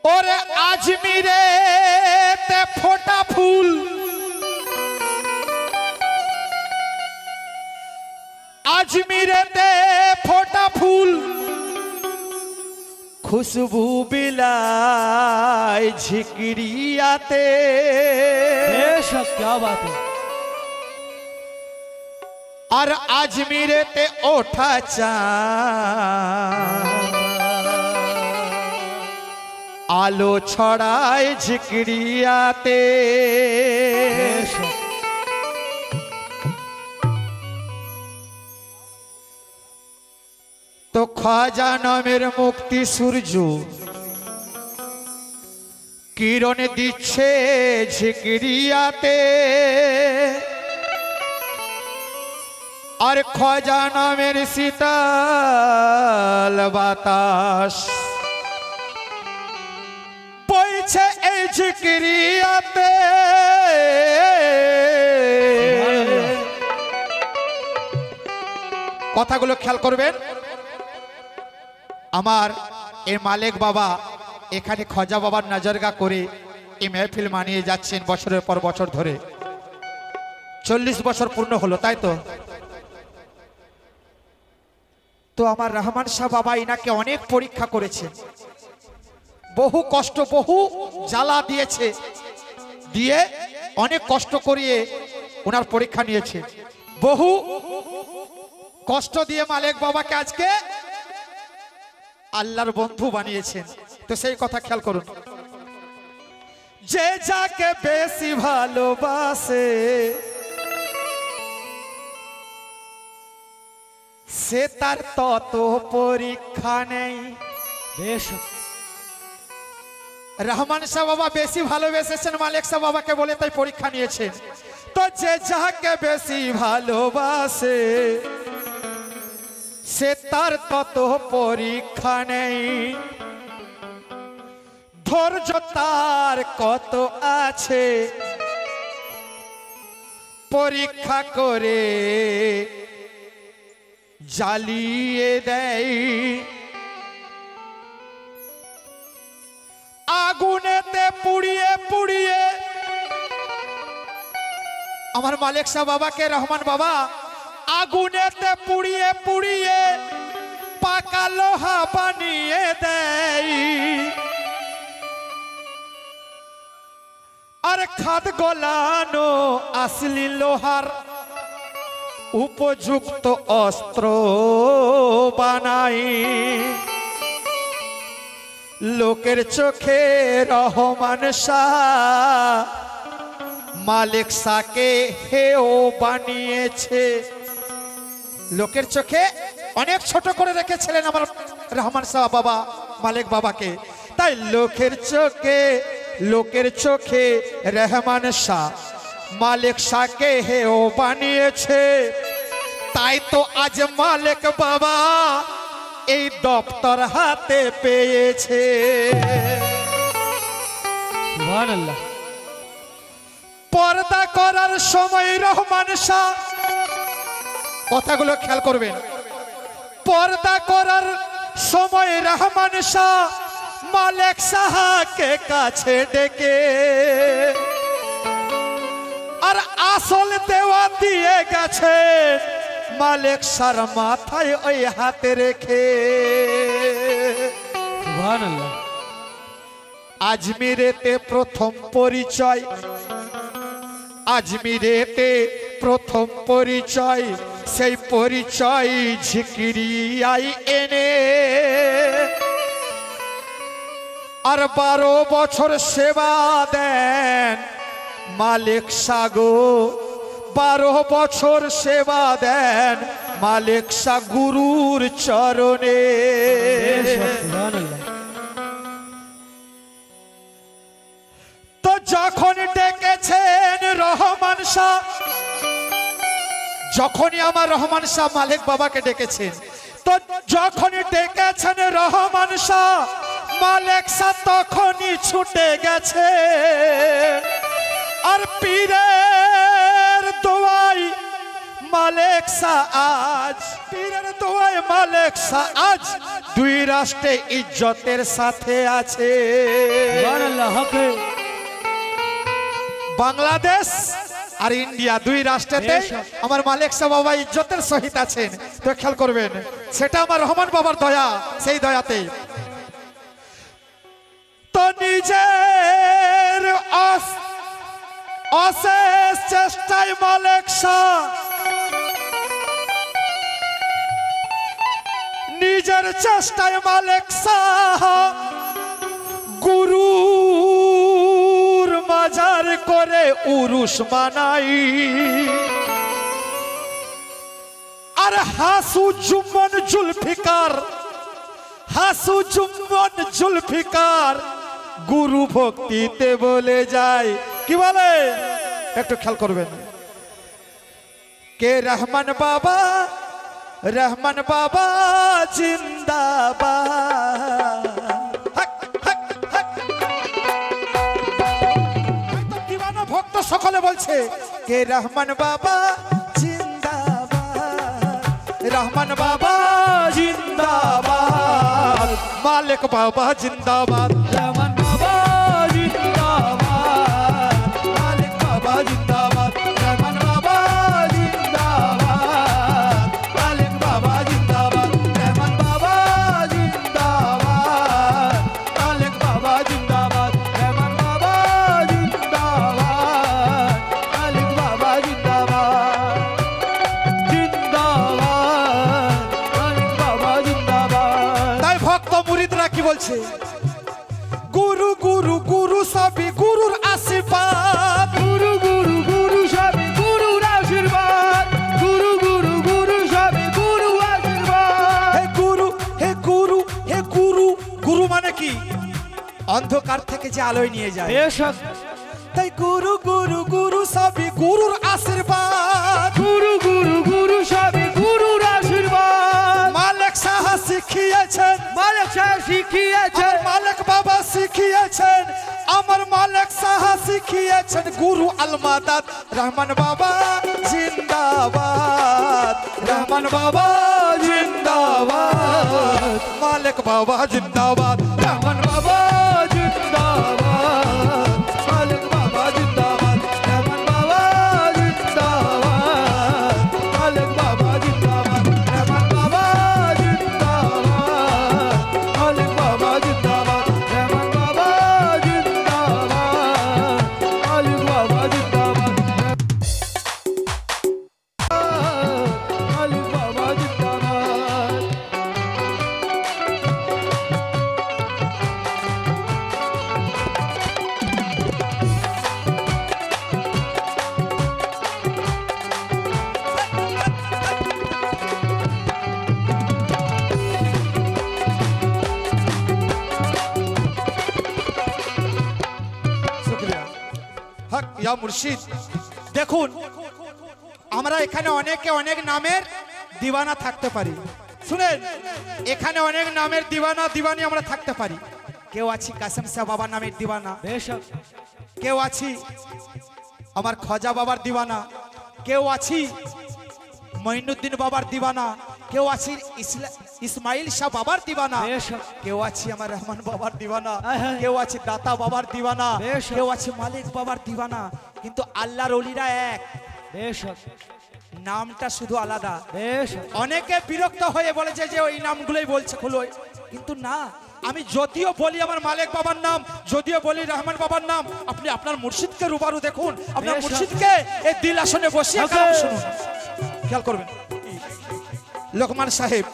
और आजमीरे ते फोटा फूल आजमीरे ते फोटा फूल खुशबू बिलाए झिकरियाते। बेशक क्या बात है। और आजमीरे ते ओठा चाँद आलो छड़ाए झिकरियाते। तो ख्वाजा नामेर मुक्ति सूर्य किरण दिच्छे झिकरियाते। और ख्वाजा नामेर शीतल बातास বইছে এই ঝিকরিয়াতে। কথাগুলো খেয়াল করবেন। আমার এই মালিক বাবা এখানে খজা বাবার নজরগা করে এই মেহফিল মানিয়ে যাচ্ছেন বছরের পর বছর ধরে। 40 বছর পূর্ণ হলো, তাই তো? তো আমার রহমান শাহ বাবা ইনাকে অনেক পরীক্ষা করেছেন, বহু কষ্ট বহু জ্বালা দিয়েছে, দিয়ে অনেক কষ্ট করিয়ে ওনার পরীক্ষা নিয়েছে। বহু কষ্ট দিয়ে মালিক বাবাকে আজকে আল্লাহর বন্ধু বানিয়েছেন। তো সেই কথা খেয়াল করুন। যে যাকে বেশি ভালোবাসে সে তার তত পরীক্ষা নেই। बेशक রহমান শাহ বাবা বেশি ভালোবেসেছেন মালিক শাহ বাবাকে বলে তাই পরীক্ষা নিয়েছেন। তো যে যাকে বেশি ভালোবাসে সে তার তত পরীক্ষা নেই। ধৈর্য তার কত আছে পরীক্ষা করে জ্বালিয়ে দেয়। আগুনেতে পুড়িয়ে পুড়িয়ে আমার মালিক শাহ বাবাকে রহমান বাবা আগুনেতে পুড়িয়ে পুড়িয়ে পাকা লোহা বানিয়ে দেয়। আর খাদ গলানো আসলি লোহার উপযুক্ত অস্ত্র বানাই। লোকের চোখে রহমান শাহ মালিক শাহকে হেও বানিয়েছে। লোকের চোখে অনেক ছোট করে রেখেছিলেন আমার রহমান শাহ বাবা মালিক বাবাকে। তাই লোকের চোখে রহমান শাহ মালিক শাহকে হেও বানিয়েছে। তাই তো আজ মালিক বাবা এই দপ্তর হাতে পেয়েছে। সুবহানাল্লাহ। পর্দা করার সময় রহমান শাহ, কথাগুলো খেয়াল করবেন, পর্দা করার সময় রহমান শাহ মালিক শাহকে কাছে ডেকে আর আসল দেওয়া দিয়ে গেছে মালিক শাহর মাথায় ওই হাতে রেখে। সুবহানাল্লাহ। আজমিরেতে প্রথম পরিচয়, আজমিরেতে প্রথম পরিচয়, সেই পরিচয় ঝিকরিয়াই এনে। আর 12 বছর সেবা দেন মালিক শাহ গো, 12 বছর সেবা দেন মালিক শাহ গুরুর চরণে। সুবহানাল্লাহ। তো যখন ডেকেছেন রহমান শাহ, যখনই আমার রহমান শাহ মালিক বাবাকে ডেকেছেন, তো যখনই ডেকেছেন রহমান শাহ মালিক শাহ তখনই ছুটে গেছে। আর পীরের দোয়াই মালিক শাহ আজ, পীরের দোয়াই মালিক শাহ আজ দুই রাষ্ট্রে ইজ্জতের সাথে আছে। সুবহানাল্লাহ হকে। বাংলাদেশ আর ইন্ডিয়া দুই রাষ্ট্রেতে আমার মালিক শাহ বাবা ইজ্জতের সহিত আছেন। তো খেয়াল করবেন, সেটা আমার রহমান বাবার দয়া, সেই দয়াতে তো নিজের অশেষ চেষ্টায় মালিক শাহ, নিজের চেষ্টায় মালিক শাহ গুরুর মাজার করে উরুস মানাই। আর হাসু জুম্মন জুলফিকার, হাসু জুম্মন জুলফিকার গুরু ভক্তিতে বলে যায়। কি বলে একটু খেয়াল করবেন, কে রহমান বাবা, রহমান বাবা জিন্দাবাদ। দিওয়ানা ভক্ত সকলে বলছে কে রহমান বাবা জিন্দাবাদ, রহমান বাবা জিন্দাবাদ, মালিক বাবা জিন্দাবাদ, রহমান বাবা জিন্দাবাদ, মালিক বাবা জিন্দাবাদ, রহমান বাবা জিন্দাবাদ, মালিক বাবা জিন্দাবাদ, রহমান বাবা জিন্দাবাদ, মালিক বাবা জিন্দাবাদ, রহমান বাবা জিন্দাবাদ, মালিক বাবা জিন্দাবাদ, জিন্দাবাদ, মালিক বাবা জিন্দাবাদ। তাই ভক্ত মুরিদরা কি বলছে, গুরু গুরু গুরু সবই গুরুর আশীর্বাদ, গুরু গুরু গুরু সবে গুরুর আশীর্বাদ, গুরু গুরু গুরু সবে গুরু আশীর্বাদ। হে গুরু হে গুরু হে গুরু, গুরু মানে কি? অন্ধকার থেকে যে আলোয় নিয়ে যায়। বেশক। তাই গুরু গুরু গুরু সবই গুরুর আশীর্বাদ, গুরু গুরু গুরু সবে গুরুর আশীর্বাদ। মালিক শাহ শিখিয়েছেন, মালিক শাহ শিখিয়েছেন, আর মালিক বাবা শিখিয়েছেন, আমার মালিক শাহ শিখিয়েছেন গুরু আলমাদাত, রহমান বাবা জিন্দাবাদ, রহমান বাবা জিন্দাবাদ, মালিক বাবা জিন্দাবাদ, রহমান বাবা জিন্দাবাদ, মালিক বাবা জিন্দাবাদ, রহমান বাবা জিন্দাবাদ, মালিক বাবা জিন্দাবাদ, রহমান বাবা জিন্দাবাদ, মালিক বাবা জিন্দাবাদ, রহমান বাবা জিন্দাবাদ, মালিক বাবা জিন্দাবাদ, মালিক বাবা জিন্দাবাদ। শুকরিয়া হক ইয়া মুর্শিদ। দেখুন, আমরা এখানে অনেকে অনেক নামের দিওয়ানা থাকতে পারি। শুনেন, এখানে অনেক নামের দিওয়ানা দিওয়ানি আমরা থাকতে পারি। কেউ আছি কাসেম শাহ বাবার নামের দিওয়ানা, বেশক। কেউ আছি আমার খজা বাবার দিওয়ানা, কেউ আছি মঈনুদ্দিন বাবার দিওয়ানা, কেউ আছি ইসমাইল শাহ বাবার দিওয়ানা, বেশক। কেউ আছি আমার রহমান বাবার দিওয়ানা, আয় হায়। কেউ আছি দাতা বাবার দিওয়ানা, বেশ। কেউ আছে মালিক বাবার দিওয়ানা। কিন্তু আল্লাহর ওলিরা এক, বেশক। নামটা শুধু আলাদা। বেশক। অনেকে বিরক্ত হয়ে বলেছে যে ওই নামগুলোই বলছে খুলোয়, কিন্তু না, আমি যদিও বলি আমার মালিক বাবার নাম, যদিও বলি রহমান বাবার নাম, আপনি আপনার মুর্শিদকে রূবারু দেখুন, আপনার বেশ। মুর্শিদকে এই দিল আসনে বসিয়ে ওকে। কালাম শুনুন। খেয়াল করবেন, লোকমান সাহেব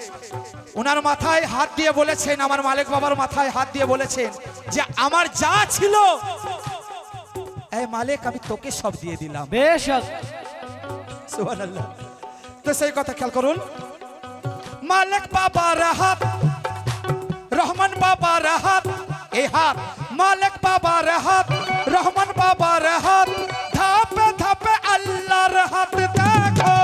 ওনার মাথায় হাত দিয়ে বলেছেন, আমার মালিক বাবার মাথায় হাত দিয়ে বলেছেন যে আমার যা ছিল এই মালিক আমি তোকে সব দিয়ে দিলাম। বেশক। সুবহানাল্লাহ। তো সেই কথা খেয়াল করুন, মালিক বাবার হাত, রহমান বাবার হাত, এই হাত মালিক বাবার হাত, রহমান বাবার হাত, ধাপে ধাপে আল্লাহর হাত দেখো,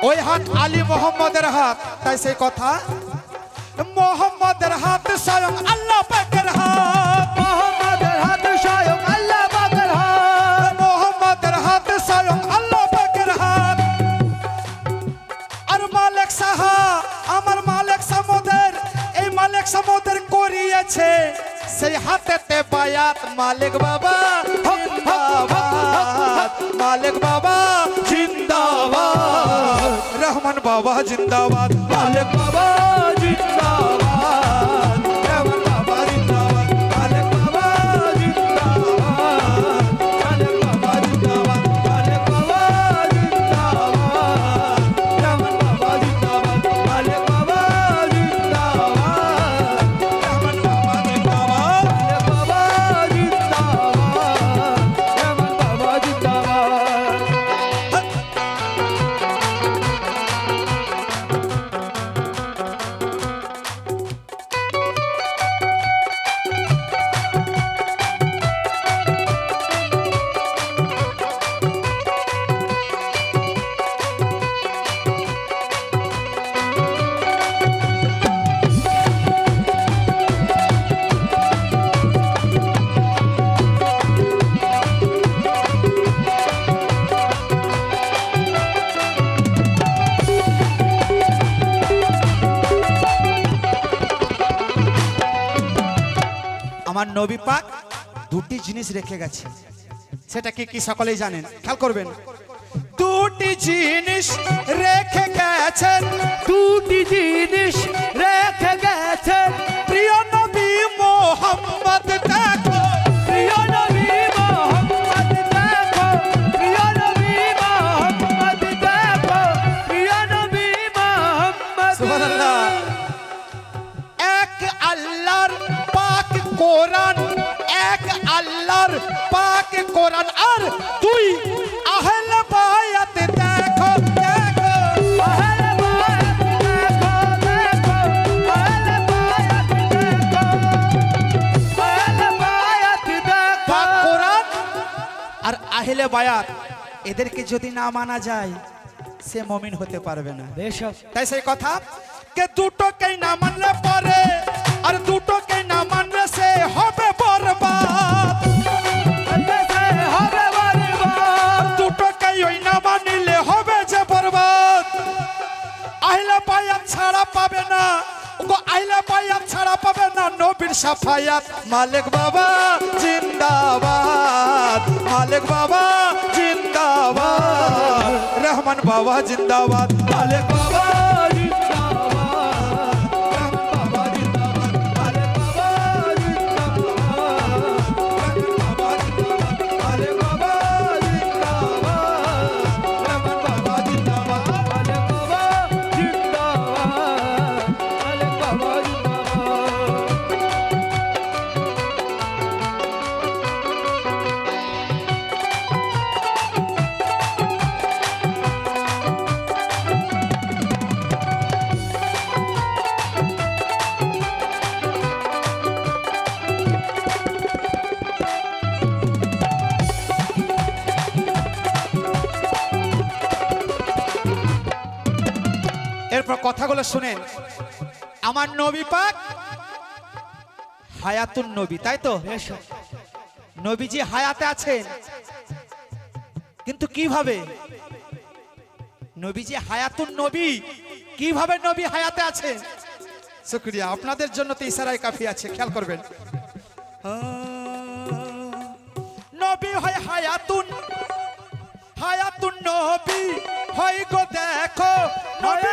ওই হাত আলী মোহাম্মদের হাত, তাই সেই কথা মোহাম্মদের হাত স্বয়ং আল্লাহ পাকের হাত, মোহাম্মদের হাত স্বয়ং আল্লাহ পাকের হাত, মোহাম্মদের হাত স্বয়ং আল্লাহ পাকের হাত। আর মালিক সাহা আমার মালিক সামুদের, এই মালিক সামুদের করিয়েছে সেই হাতেতে বায়াত। মালিক বাবা জিন্দাবাদ, মালিক বাবা জিন্দাবাদ, রহমান বাবা জিন্দাবাদ, মালিক বাবা জিন্দাবাদ, রহমান বাবা জিন্দাবাদ, মালিক বাবা জিন্দাবাদ, মালিক বাবা জিন্দাবাদ, মালিক বাবা জিন্দাবাদ, রহমান বাবা জিন্দাবাদ, মালিক বাবা জিন্দাবাদ, রহমান বাবা জিন্দাবাদ, মালিক বাবা জিন্দাবাদ, রহমান বাবা জিন্দাবাদ। আমার নবী পাক দুটি জিনিস রেখে গেছে, সেটা কি কি সকলেই জানেন, খেয়াল করবেন। দুটি জিনিস রেখে গেছেন, দুটি জিনিস রেখে গেছেন প্রিয় নবী মোহাম্মদ দেখো, প্রিয় নবী মোহাম্মদ দেখো, প্রিয় নবী মোহাম্মদ দেখো, প্রিয় নবী মোহাম্মদ। সুবহানাল্লাহ। এক আল্লাহর পাক কোরআন, এক আল্লাহর পাক কোরআন, আর দুই আহলে বায়াত দেখো দেখো, আহলে বায়াত দেখো দেখো, আহলে বায়াত দেখো, আহলে বায়াত দেখো। পাক কোরআন আর আহলে বায়াত, এদেরকে যদি না মানা যায় সে মুমিন হতে পারবে না। বেশক তাই সেই কথা কে দুটোকেই না মানলে পরে, আর দুটোকেই না মানলে সে হবে বরবাদ। হবে বরবাদ, দুটোকেই ওই না মানিলে হবে যে বরবাদ। আহলে বায়াত ছাড়া পাবে না, ওগো আহলে বায়াত ছাড়া পাবে না নবীর শাফায়াত। মালিক বাবা জিন্দাবাদ, মালিক বাবা জিন্দাবাদ, রহমান বাবা জিন্দাবাদ, মালিক বাবা জিন্দাবাদ, রহমান বাবা জিন্দাবাদ, মালিক বাবা জিন্দাবাদ, রহমান বাবা জিন্দাবাদ, মালিক বাবা জিন্দাবাদ, রহমান বাবা জিন্দাবাদ, মালিক বাবা জিন্দাবাদ, মালিক বাবা জিন্দাবাদ। এরপর কথাগুলো শুনেন। আমার নবী পাক হায়াতুন নবী, তাই তো? বেশক নবীজি হায়াতে আছেন, কিন্তু কিভাবে? নবীজি হায়াতুন নবী, কিভাবে নবী হায়াতে আছেন? শুকরিয়া, আপনাদের জন্য তো ইশারায় কাফি আছে, খেয়াল করবেন। নবী হয় হায়াতুন, হায়াতুন নবী হয় গো দেখো, নবী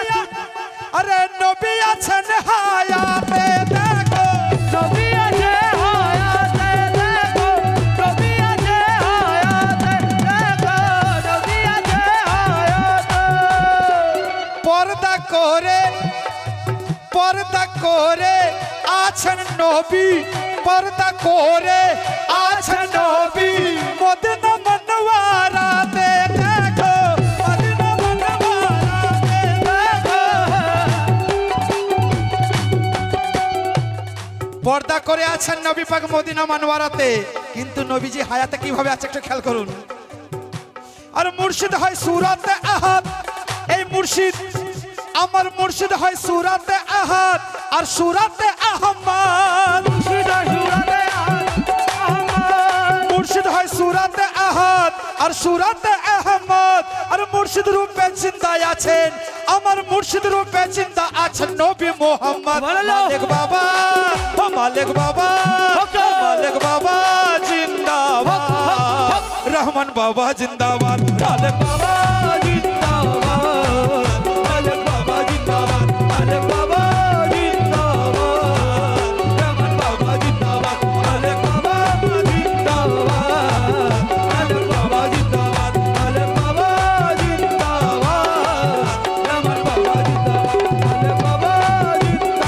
আরে নবী আছেন হায়াতে দেখো, নবী আছে হায়াতে দেখো, নবী আছে হায়াতে দেখো, নবী আছে হায়াতে। পর্দা করে, পর্দা করে আছেন নবী, পর্দা করে আছেন নবী, মদিনা মনওয়ারাতে দেখো, মদিনা মনওয়ারাতে দেখো। পর্দা করে আছেন নবী পাক মদিনা মনওয়ারাতে, কিন্তু নবীজি হায়াতে কিভাবে আছে একটু খেয়াল করুন। আর মুর্শিদ হয় সুরাতে আহাদ, এই মুর্শিদ আমার মুর্শিদ হয় সুরাতে আহাদ আর সুরাতে আহমদ। মুর্শিদ হয় সুরাতে আহাদ আর সুরাতে আহমদ। আর মুর্শিদ রূপে জিন্দা আছেন, আমার মুর্শিদ রূপে জিন্দা আছেন নবী মুহাম্মদ। মালিক বাবা, ও মালিক বাবা, ও মালিক বাবা জিন্দাবাদ, রহমান বাবা জিন্দাবাদ, মালিক বাবা জিন্দাবাদ, মালিক বাবা জিন্দাবাদ, মালিক বাবা জিন্দাবাদ, রহমান বাবা জিন্দাবাদ, মালিক বাবা জিন্দাবাদ, মালিক বাবা জিন্দাবাদ, মালিক বাবা জিন্দাবাদ, রহমান বাবা জিন্দাবাদ, মালিক বাবা জিন্দাবাদ,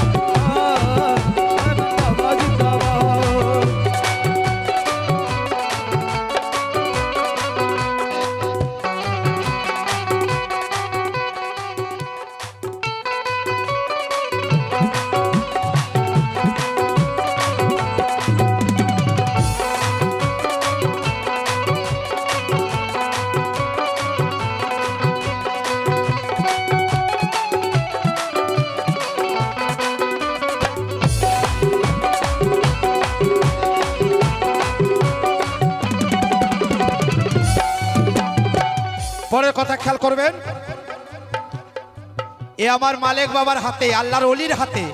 পরের কথা খেয়াল করবেন। এ আমার মালিক বাবার হাতে, আল্লাহর ওলির হাতে,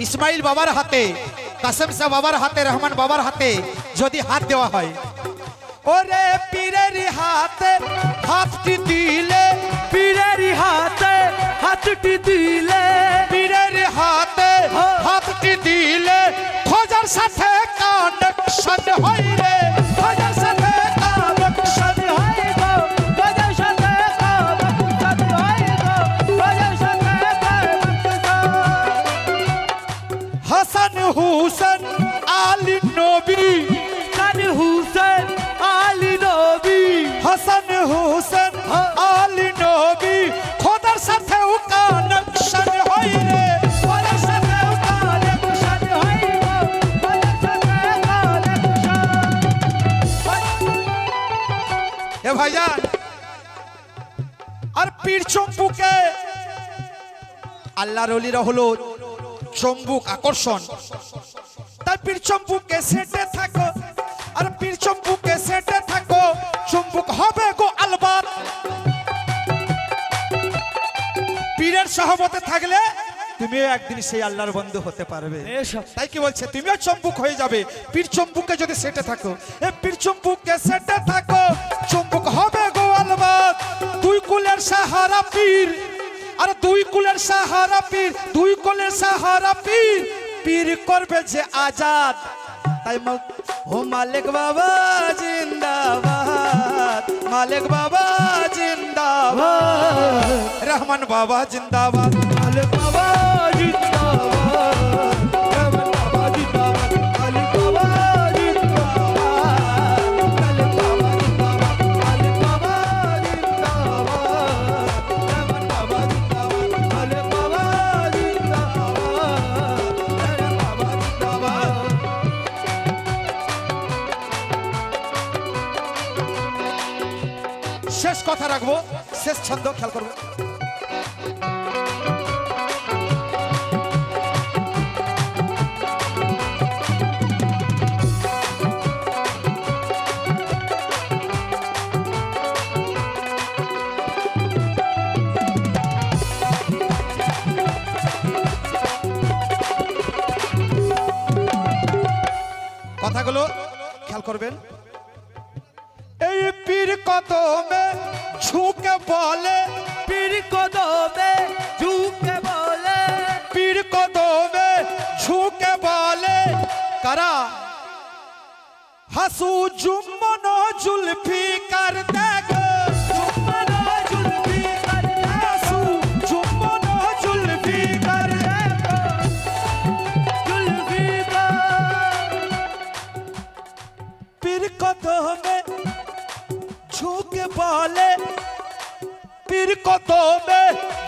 ইসমাইল বাবার হাতে, কাসেম শাহ বাবার হাতে, রহমান বাবার হাতে যদি হাত দেওয়া হয়, ওরে পীরের হাতে হাতটি দিলে, পীরের হাতে হাতটি দিলে, পীরের হাতে হাতটি দিলে খোঁজার সাথে কানেকশন হয় রে, খোঁজার সাথে কানেকশন হয়। গজার সাথে কানেকশন হয় গো, গজার সাথে কানেকশন। হাসান হুসেন আলী নবী, হাসান হুসেন আলী নবী, হাসান হুসেন আলী নবী খোদার সাথেও কানেকশন হয় রে, খোদার সাথেও কানেকশন হয় গো, গজার সাথে কানেকশন। এ ভাইজান। আর পীর চম্বুকে আল্লাহর ওলিরা হলো চম্বুক, আকর্ষণ। তাই পীর চম্বুকে সেটে থাকো, আর পীর চম্বুকে সেটে থাকো, চম্বুক হবে গো আলবাত। পীরের সহবতে থাকলে তুমিও একদিন সেই আল্লাহর বন্ধু হতে পারবে। তাই কি বলছে, তুমিও চম্বুক হয়ে যাবে পীর চম্বুকে যদি সেটে থাকো। এ পীর চম্বুকে সেটে থাকো, চম্বুক হবে গো আলবাত। দুই কুলের সাহারা পীর, আর দুই কুলের সাহারা পীর, দুই কুলের সাহারা পীর, পীর করবে যে আজাদ। তাই ও মালিক বাবা জিন্দাবাদ, মালিক বাবা জিন্দাবাদ, রহমান বাবা জিন্দাবাদ, মালিক বাবা জিন্দাবাদ, রহমান বাবা জিন্দাবাদ, মালিক বাবা জিন্দাবাদ, মালিক বাবা জিন্দাবাদ, মালিক বাবা জিন্দাবাদ, রহমান বাবা জিন্দাবাদ, মালিক বাবা জিন্দাবাদ, রহমান বাবা জিন্দাবাদ। শেষ কথা রাখবো, শেষ ছন্দ খেয়াল করবো। কথাগুলো খেয়াল করবেন। এই পীর কদমে ঝুঁকে বলে, পীর কদমে ঝুঁকে বলে, পীর কদমে ঝুঁকে বলে কারা, হাসু জুম্মন জুলফিকার দেখো, জুম্মন জুলফিকার, হাসু জুম্মন জুলফিকার দেখো, জুলফিকার। পীর কদমে ঝুঁকে বলে, পীর কদমে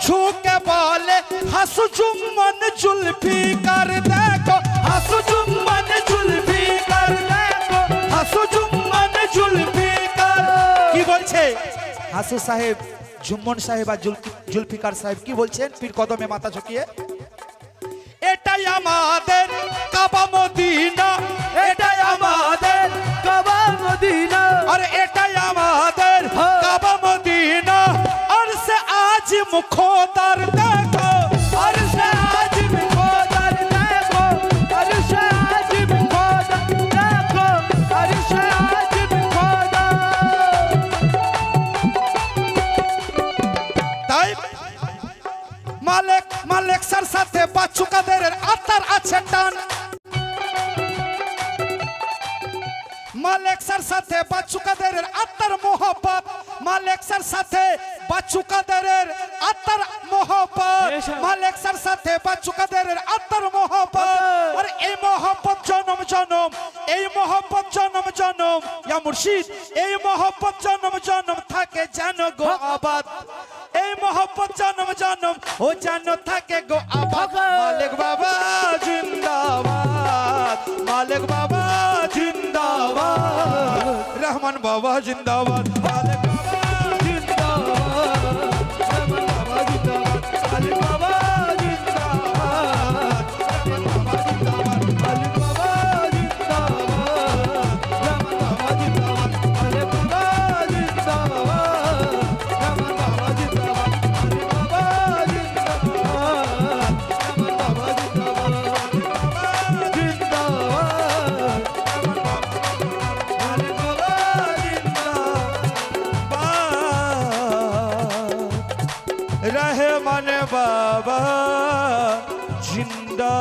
ঝুঁকে বলে, হাসু জুম্মন জুলফিকার দেখো, হাসু জুম্মন জুলফিকার দেখো, হাসু জুম্মন জুলফিকার। কি বলছে হাসু সাহেব জুম্মন সাহেব আর জুলফিকার সাহেব কি বলছেন পীর কদমে মাথা ঝুঁকিয়ে? এটাই আমাদের কাবা মদিনা, এটাই আমাদের কাবা মদিনা, আরে এটাই আমাদের কাবা মদিনা। আর সে আজ মুখোদার দেখো, আর সে আজিম খোদার দেখো, আর সে আজিম খোদার দেখো, আর সে আজিম খোদা। তাই মালিক স্যার সাথে বাচ্চু কাদেরের আত্মার আছে টান, মালিক স্যার সাথে বাচ্চু কাদেরের আত্মার মোহব্বত, মালিক স্যার সাথে বাচ্চু কাদেরের আত্মার মোহব্বত, মালিক স্যার সাথে বাচ্চু কাদেরের আত্মার মোহব্বত। আর এই মোহব্বত জনম জনম, এই মোহব্বত জনম জনম, ইয়া মুর্শিদ এই মোহব্বত জনম জনম থাকে যেন গো আবাদ, এই মোহব্বত জনম জনম ও যেন থাকে গো আবাদ। মালিক বাবা জিন্দাবাদ, মালিক বাবা জিন্দাবাদ, রহমান বাবা জিন্দাবাদ, মালিক বাবা জিন্দাবাদ, রহমান বাবা জিন্দাবাদ, আলী বাবা জিন্দাবাদ, রহমান বাবা জিন্দাবাদ, আলী বাবা জিন্দাবাদ, রহমান বাবা জিন্দাবাদ, আলী বাবা জিন্দাবাদ, রহমান বাবা জিন্দাবাদ, আলী বাবা জিন্দাবাদ, রহমান বাবা জিন্দাবাদ, আলী বাবা रहमान बाबा जिंदा।